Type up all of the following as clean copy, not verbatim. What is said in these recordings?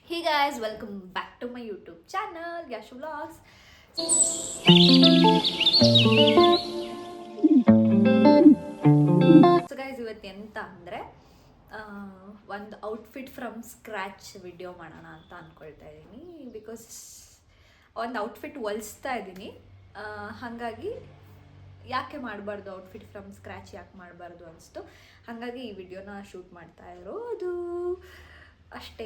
Hey guys, welcome back to my YouTube channel, Yashu Vlogs. So guys, ಇವತ್ತು ಎಂತ ಅಂದರೆ ಒಂದು ಔಟ್ಫಿಟ್ ಫ್ರಮ್ ಸ್ಕ್ರ್ಯಾಚ್ ವಿಡಿಯೋ ಮಾಡೋಣ ಅಂತ ಅಂದ್ಕೊಳ್ತಾ ಇದ್ದೀನಿ. ಬಿಕಾಸ್ ಒಂದು ಔಟ್ಫಿಟ್ ಹೊಲಿಸ್ತಾ ಇದ್ದೀನಿ, ಹಾಗಾಗಿ ಯಾಕೆ ಮಾಡಬಾರ್ದು, ಔಟ್ಫಿಟ್ ಫ್ರಮ್ ಸ್ಕ್ರ್ಯಾಚ್ ಯಾಕೆ ಮಾಡಬಾರ್ದು ಅನಿಸ್ತು. ಹಾಗಾಗಿ ಈ ವಿಡಿಯೋನ ಶೂಟ್ ಮಾಡ್ತಾ ಇರೋದು ಅಷ್ಟೇ.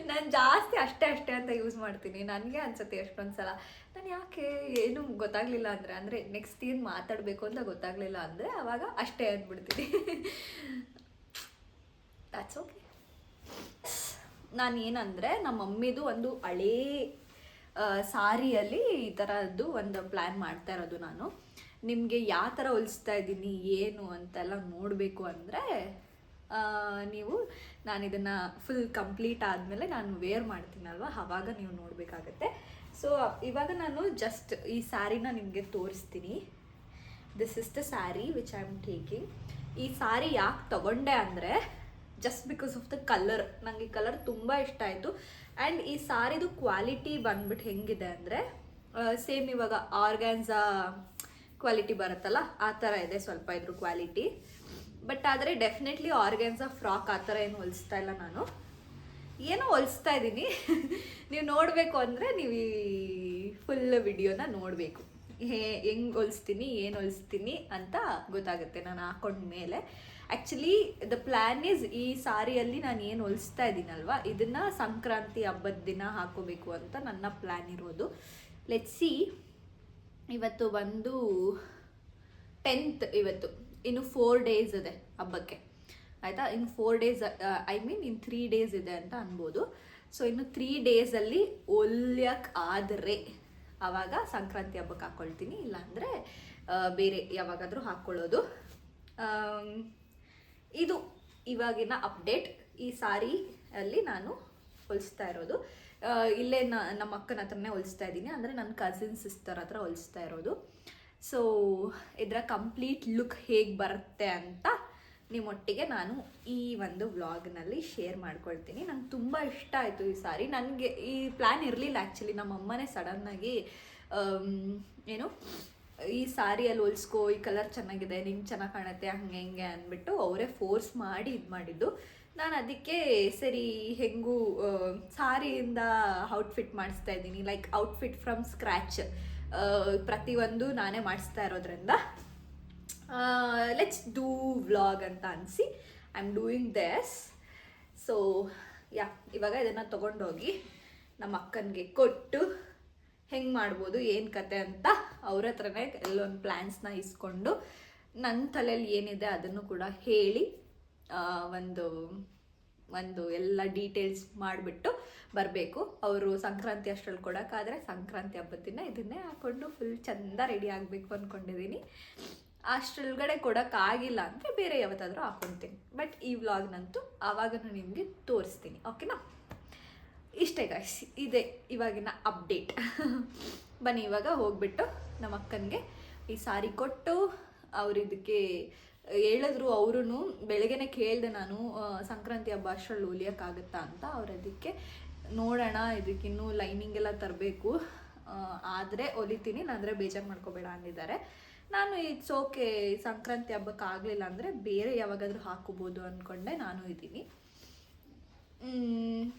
ನಾನು ಜಾಸ್ತಿ ಅಷ್ಟೇ ಅಂತ ಯೂಸ್ ಮಾಡ್ತೀನಿ. ನನಗೆ ಅನ್ಸುತ್ತೆ ಎಷ್ಟೊಂದು ಸಲ ನಾನು ಯಾಕೆ ಏನು ಗೊತ್ತಾಗಲಿಲ್ಲ ಅಂದರೆ ನೆಕ್ಸ್ಟ್ ಏನು ಮಾತಾಡಬೇಕು ಅಂತ ಗೊತ್ತಾಗಲಿಲ್ಲ ಅಂದರೆ ಆವಾಗ ಅಷ್ಟೇ ಅಂದ್ಬಿಡ್ತೀನಿ. That's okay. ನಾನು ಏನಂದರೆ ನಮ್ಮ ಮಮ್ಮಿದು ಒಂದು ಹಳೇ ಸಾರಿಯಲ್ಲಿ ಈ ಥರದ್ದು ಒಂದು ಪ್ಲ್ಯಾನ್ ಮಾಡ್ತಾ ಇರೋದು. ನಾನು ನಿಮಗೆ ಯಾವ ಥರ ಹೊಲಿಸ್ತಾ ಇದ್ದೀನಿ ಏನು ಅಂತೆಲ್ಲ ನೋಡಬೇಕು ಅಂದರೆ ನೀವು ನಾನು ಇದನ್ನು ಫುಲ್ ಕಂಪ್ಲೀಟ್ ಆದಮೇಲೆ ನಾನು ವೇರ್ ಮಾಡ್ತೀನಲ್ವ, ಆವಾಗ ನೀವು ನೋಡಬೇಕಾಗತ್ತೆ. ಸೊ ಇವಾಗ ನಾನು ಜಸ್ಟ್ ಈ ಸ್ಯಾರಿನ ನಿಮಗೆ ತೋರಿಸ್ತೀನಿ. This is the sari which I am taking. ಈ ಸ್ಯಾರಿ ಯಾಕೆ ತಗೊಂಡೆ ಅಂದರೆ just because of the colour. ನನಗೆ ಕಲರ್ ತುಂಬ ಇಷ್ಟ ಆಯಿತು. ಆ್ಯಂಡ್ ಈ ಸ್ಯಾರಿದು ಕ್ವಾಲಿಟಿ ಬಂದ್ಬಿಟ್ಟು ಹೆಂಗಿದೆ ಅಂದರೆ ಸೇಮ್ ಇವಾಗ ಆರ್ಗ್ಯಾನ್ಸಾ ಕ್ವಾಲಿಟಿ ಬರುತ್ತಲ್ಲ ಆ ಥರ ಇದೆ ಸ್ವಲ್ಪ ಇದ್ರ ಕ್ವಾಲಿಟಿ. ಬಟ್ ಆದರೆ ಡೆಫಿನೆಟ್ಲಿ ಆರ್ಗ್ಯಾನ್ಸಾ ಫ್ರಾಕ್ ಆ ಥರ ಏನು ಹೊಲಿಸ್ತಾ ಇಲ್ಲ, ನಾನು ಏನೋ ಹೊಲಿಸ್ತಾ ಇದ್ದೀನಿ. ನೀವು ನೋಡಬೇಕು ಅಂದರೆ ನೀವು ಈ ಫುಲ್ ವಿಡಿಯೋನ ನೋಡಬೇಕು. ಹೆಂಗೆ ಹೊಲಿಸ್ತೀನಿ ಏನು ಹೊಲಿಸ್ತೀನಿ ಅಂತ ಗೊತ್ತಾಗುತ್ತೆ ನಾನು ಹಾಕೊಂಡ್ಮೇಲೆ. ಆ್ಯಕ್ಚುಲಿ ದ ಪ್ಲ್ಯಾನ್ ಈಸ್ ಈ ಸಾರಿಯಲ್ಲಿ ನಾನು ಏನು ಹೊಲಿಸ್ತಾ ಇದ್ದೀನಲ್ವ ಇದನ್ನು ಸಂಕ್ರಾಂತಿ ಹಬ್ಬದ ದಿನ ಹಾಕೋಬೇಕು ಅಂತ ನನ್ನ ಪ್ಲ್ಯಾನ್ ಇರೋದು. Let's see. ಇವತ್ತು ಬಂದು 10th. ಇವತ್ತು ಇನ್ನು 4 days ಇದೆ ಹಬ್ಬಕ್ಕೆ, ಆಯಿತಾ. ಇನ್ನು 4 days, ಐ ಮೀನ್ ಇನ್ನು 3 days ಇದೆ ಅಂತ ಅನ್ಬೋದು. ಸೊ ಇನ್ನು 3 daysಲ್ಲಿ ಹೊಲಿಯಕ್ಕೆ ಆದರೆ ಆವಾಗ ಸಂಕ್ರಾಂತಿ ಹಬ್ಬಕ್ಕೆ ಹಾಕ್ಕೊಳ್ತೀನಿ, ಇಲ್ಲಾಂದರೆ ಬೇರೆ ಯಾವಾಗಾದರೂ ಹಾಕ್ಕೊಳ್ಳೋದು. ಇದು ಇವಾಗಿನ ಅಪ್ಡೇಟ್. ಈ ಸಾರಿಯಲ್ಲಿ ನಾನು ಹೊಲಿಸ್ತಾ ಇರೋದು ಇಲ್ಲೇ ನಮ್ಮ ಅಕ್ಕನ ಹತ್ರನೇ ಹೊಲಿಸ್ತಾ ಇದ್ದೀನಿ, ಅಂದರೆ ನನ್ನ ಕಸಿನ್ ಸಿಸ್ಟರ್ ಹತ್ರ ಹೊಲಿಸ್ತಾ ಇರೋದು. ಸೊ ಇದರ ಕಂಪ್ಲೀಟ್ ಲುಕ್ ಹೇಗೆ ಬರುತ್ತೆ ಅಂತ ನಿಮ್ಮೊಟ್ಟಿಗೆ ನಾನು ಈ ಒಂದು ವ್ಲಾಗ್ನಲ್ಲಿ ಶೇರ್ ಮಾಡ್ಕೊಳ್ತೀನಿ. ನಂಗೆ ತುಂಬ ಇಷ್ಟ ಆಯಿತು ಈ ಸಾರಿ. ನನಗೆ ಈ ಪ್ಲ್ಯಾನ್ ಇರಲಿಲ್ಲ ಆ್ಯಕ್ಚುಲಿ. ನಮ್ಮ ಅಮ್ಮನೇ ಸಡನ್ನಾಗಿ ಏನು ಈ ಸಾರಿಯಲ್ಲಿ ಹೊಲಿಸ್ಕೋ, ಈ ಕಲರ್ ಚೆನ್ನಾಗಿದೆ, ನಿಂಗೆ ಚೆನ್ನಾಗಿ ಕಾಣುತ್ತೆ, ಹಂಗೆ ಹಿಂಗೆ ಅಂದ್ಬಿಟ್ಟು ಅವರೇ ಫೋರ್ಸ್ ಮಾಡಿ ಇದು ಮಾಡಿದ್ದು. ನಾನು ಅದಕ್ಕೆ ಸರಿ ಹೆಂಗೂ ಸಾರಿಯಿಂದ ಔಟ್ಫಿಟ್ ಮಾಡಿಸ್ತಾ ಇದ್ದೀನಿ, ಲೈಕ್ ಔಟ್ಫಿಟ್ ಫ್ರಮ್ ಸ್ಕ್ರ್ಯಾಚ್. ಪ್ರತಿಯೊಂದು ನಾನೇ ಮಾಡಿಸ್ತಾ ಇರೋದ್ರಿಂದ ಲೆಟ್ಸ್ ಡೂ ವ್ಲಾಗ್ ಅಂತ ಅನಿಸಿ I am doing this. So yeah, ಇವಾಗ ಇದನ್ನು ತೊಗೊಂಡೋಗಿ ನಮ್ಮ ಅಕ್ಕನಿಗೆ ಕೊಟ್ಟು ಹೆಂಗೆ ಮಾಡ್ಬೋದು ಏನು ಕತೆ ಅಂತ ಅವ್ರ ಹತ್ರನೇ ಎಲ್ಲೊಂದು ಪ್ಲ್ಯಾನ್ಸ್ನ ಇಸ್ಕೊಂಡು ನನ್ನ ತಲೆಯಲ್ಲಿ ಏನಿದೆ ಅದನ್ನು ಕೂಡ ಹೇಳಿ ಒಂದು ಎಲ್ಲ ಡೀಟೇಲ್ಸ್ ಮಾಡಿಬಿಟ್ಟು ಬರಬೇಕು. ಅವರು ಸಂಕ್ರಾಂತಿ ಅಷ್ಟರಲ್ಲಿ ಕೊಡೋಕ್ಕಾದರೆ ಸಂಕ್ರಾಂತಿ ಹಬ್ಬದ ದಿನ ಇದನ್ನೇ ಹಾಕ್ಕೊಂಡು ಫುಲ್ ಚೆಂದ ರೆಡಿ ಆಗಬೇಕು ಅಂದ್ಕೊಂಡಿದ್ದೀನಿ. ಅಷ್ಟರೊಳಗಡೆ ಕೊಡೋಕ್ಕಾಗಿಲ್ಲ ಅಂದರೆ ಬೇರೆ ಯಾವತ್ತಾದರೂ ಹಾಕ್ಕೊತೀನಿ. ಬಟ್ ಈ ವ್ಲಾಗ್ನಂತೂ ಆವಾಗಲೂ ನಿಮಗೆ ತೋರಿಸ್ತೀನಿ, ಓಕೆನಾ. ಇಷ್ಟೇ ಗಾಯ್ಸ್, ಇದೆ ಇವಾಗಿನ ಅಪ್ಡೇಟ್. ಬನ್ನಿ ಇವಾಗ ಹೋಗ್ಬಿಟ್ಟು ನಮ್ಮ ಅಕ್ಕನಿಗೆ ಈ ಸಾರಿ ಕೊಟ್ಟು ಅವ್ರು ಇದಕ್ಕೆ ಹೇಳಿದ್ರು. ಅವರು ಬೆಳಗ್ಗೆನೇ ಕೇಳಿದೆ ನಾನು, ಸಂಕ್ರಾಂತಿ ಹಬ್ಬ ಅಷ್ಟರಲ್ಲಿ ಹೊಲಿಯೋಕ್ಕಾಗುತ್ತಾ ಅಂತ. ಅವ್ರು ಅದಕ್ಕೆ ನೋಡೋಣ, ಇದಕ್ಕಿನ್ನೂ ಲೈನಿಂಗ್ ಎಲ್ಲ ತರಬೇಕು, ಆದರೆ ಹೊಲಿತೀನಿ, ಇಲ್ಲಾಂದರೆ ಬೇಜಾರು ಮಾಡ್ಕೋಬೇಡ ಅಂದಿದ್ದಾರೆ. ನಾನು ಇಟ್ಸ್ ಓಕೆ, ಸಂಕ್ರಾಂತಿ ಹಬ್ಬಕ್ಕೆ ಆಗಲಿಲ್ಲ ಅಂದರೆ ಬೇರೆ ಯಾವಾಗಾದರೂ ಹಾಕೋಬೋದು ಅಂದ್ಕೊಂಡೆ ನಾನು ಇದ್ದೀನಿ.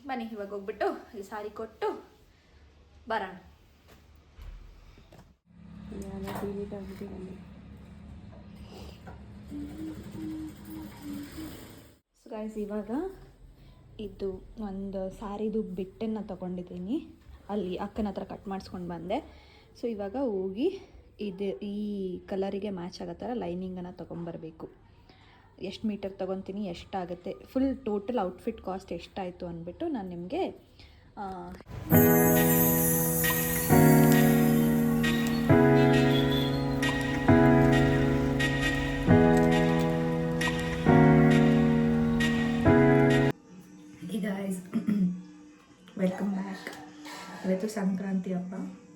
ಬನ್ನಿ ಇವಾಗ ಹೋಗ್ಬಿಟ್ಟು ಈ ಸಾರಿ ಕೊಟ್ಟು ಬರೋಣ. ಸೊ ಗೈಸ್, ಇವಾಗ ಇದು ಒಂದು ಸ್ಯಾರಿದು ಬಿಟ್ಟನ್ನು ತೊಗೊಂಡಿದ್ದೀನಿ, ಅಲ್ಲಿ ಅಕ್ಕನ ಹತ್ರ ಕಟ್ ಮಾಡಿಸ್ಕೊಂಡು ಬಂದೆ. ಸೊ ಇವಾಗ ಹೋಗಿ ಈ ಕಲರಿಗೆ ಮ್ಯಾಚ್ ಆಗೋ ಥರ ಲೈನಿಂಗನ್ನು ತೊಗೊಂಬರ್ಬೇಕು. ಎಷ್ಟು ಮೀಟರ್ ತೊಗೊತೀನಿ, ಎಷ್ಟಾಗುತ್ತೆ, ಫುಲ್ ಟೋಟಲ್ ಔಟ್ಫಿಟ್ ಕಾಸ್ಟ್ ಎಷ್ಟಾಯಿತು ಅಂದ್ಬಿಟ್ಟು ನಾನು ನಿಮಗೆ ಗೈಸ್ ವೆಲ್ಕಮ್ ಬ್ಯಾಕ್. ಇವತ್ತು ಸಂಕ್ರಾಂತಿ ಹಬ್ಬ.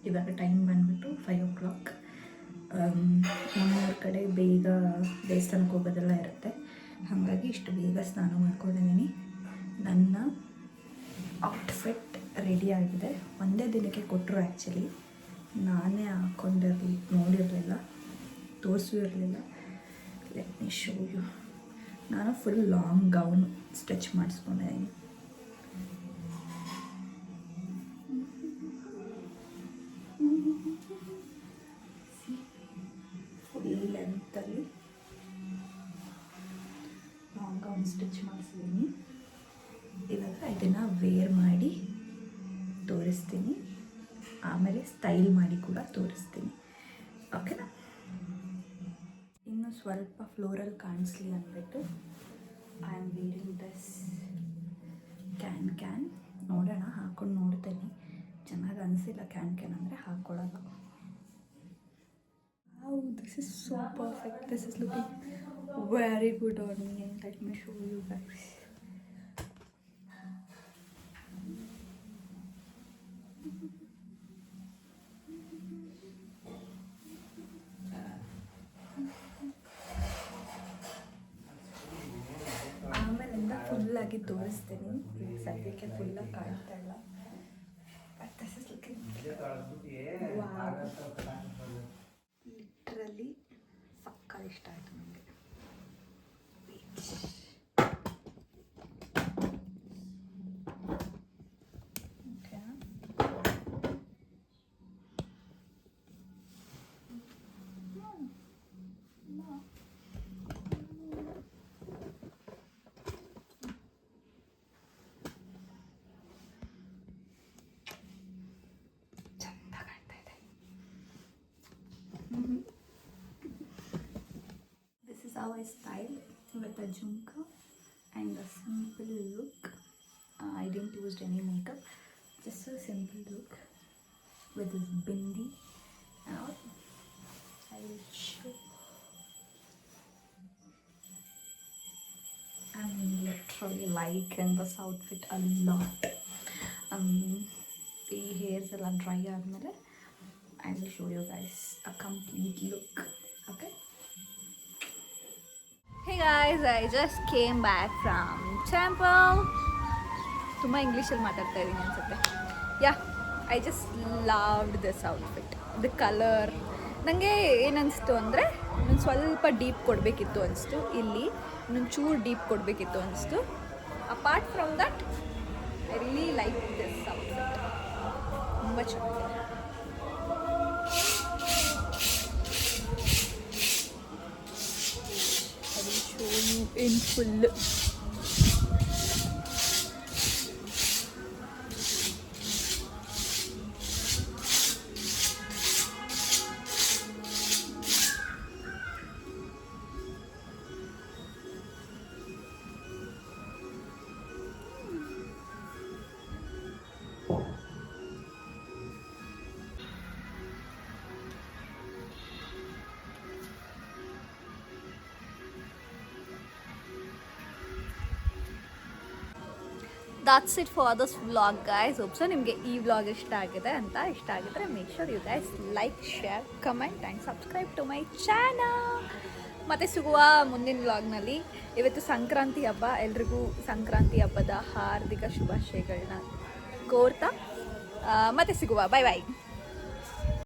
ಇವಾಗ ಟೈಮ್ ಬಂದುಬಿಟ್ಟು 5 o'clock. ನಮ್ಮೂರ ಕಡೆ ಬೇಗ ದೇವಸ್ಥಾನಕ್ಕೆ ಹೋಗೋದೆಲ್ಲ ಇರುತ್ತೆ, ಹಾಗಾಗಿ ಇಷ್ಟು ಬೇಗ ಸ್ನಾನ ಮಾಡ್ಕೊಂಡಿದ್ದೀನಿ. ನನ್ನ ಔಟ್ಫಿಟ್ ರೆಡಿ ಆಗಿದೆ. ಒಂದೇ ದಿನಕ್ಕೆ ಕೊಟ್ಟರು ಆ್ಯಕ್ಚುಲಿ. ನಾನೇ ನೋಡಿರಲಿಲ್ಲ, ತೋರಿಸೂ ಇರಲಿಲ್ಲ. Let me show you. ನಾನು ಫುಲ್ ಲಾಂಗ್ ಗೌನ್ ಸ್ಟಿಚ್ ಮಾಡಿಸ್ಕೊಂಡಿದ್ದೀನಿ. ಫುಲ್ ಲೆಂತಲ್ಲಿ ಲಾಂಗ್ ಗೌನ್ ಸ್ಟಿಚ್ ಮಾಡಿಸಿದ್ದೀನಿ. ಇವಾಗ ಇದನ್ನು ವೇರ್ ಮಾಡಿ ತೋರಿಸ್ತೀನಿ, ಆಮೇಲೆ ಸ್ಟೈಲ್ ಮಾಡಿ ಕೂಡ ತೋರಿಸ್ತೀನಿ. ಓಕೆನಾ? ಇನ್ನು ಸ್ವಲ್ಪ ಫ್ಲೋರಲ್ ಕಾಣಿಸ್ಲಿ ಅಂದ್ಬಿಟ್ಟು I am wearing this can. ನೋಡೋಣ, ಹಾಕ್ಕೊಂಡು ನೋಡ್ತೀನಿ. ಚೆನ್ನಾಗಿ ಅನಿಸಿಲ್ಲ ಕ್ಯಾನ್ ಅಂದರೆ ಹಾಕ್ಕೊಳ್ಳೋಲ್ಲ. This is so perfect. This is looking very good on me. Let me show you guys. ಆಮೇಲಿಂದ ಫುಲ್ಲಾಗಿ ತೋರಿಸ್ತೀನಿ. ಈಗ ಸದ್ಯಕ್ಕೆ ಫುಲ್ಲಾಗಿ ಕಾಣ್ತಾ ಇಲ್ಲ. ಲಿಟ್ರಲಿ ಸಕ್ಕ ಇಷ್ಟ ಆಯಿತು ನನಗೆ. This is how I styled with a jhumka and a simple look. I didn't use any makeup, just a simple look with this bindi. Now I will show. I'm literally liking this outfit a lot. The hairs are dry ಆದಮೇಲೆ I will show you guys a complete look. Okay? Hey guys, I just came back from temple. ತುಂಬ ಇಂಗ್ಲೀಷಲ್ಲಿ ಮಾತಾಡ್ತಾ ಇದ್ದೀನಿ ಅನ್ಸುತ್ತೆ. I just loved this outfit. The colour ನನಗೆ ಏನನ್ನಿಸ್ತು ಅಂದರೆ ಇನ್ನೊಂದು ಸ್ವಲ್ಪ ಡೀಪ್ ಕೊಡಬೇಕಿತ್ತು ಅನಿಸ್ತು. ಇಲ್ಲಿ ಇನ್ನೊಂದು ಚೂರು ಡೀಪ್ ಕೊಡಬೇಕಿತ್ತು ಅನಿಸ್ತು. Apart from that I really like this outfit. ತುಂಬ ಚೆನ್ನಾಗಿದೆ. in full. That's it for this vlog guys. Hope so ನಿಮಗೆ ಈ vlog ಇಷ್ಟ ಆಗಿದೆ ಅಂತ. ಇಷ್ಟ ಆಗಿದ್ರೆ make sure you guys like, share, comment and subscribe to my channel. ಮತ್ತೆ ಸಿಗುವ ಮುಂದಿನ ವ್ಲಾಗ್ನಲ್ಲಿ. ಇವತ್ತು ಸಂಕ್ರಾಂತಿ ಹಬ್ಬ. ಎಲ್ರಿಗೂ ಸಂಕ್ರಾಂತಿ ಹಬ್ಬದ ಹಾರ್ದಿಕ ಶುಭಾಶಯಗಳನ್ನ ಕೋರ್ತಾ ಮತ್ತೆ ಸಿಗುವ. ಬಾಯ್ ಬಾಯ್.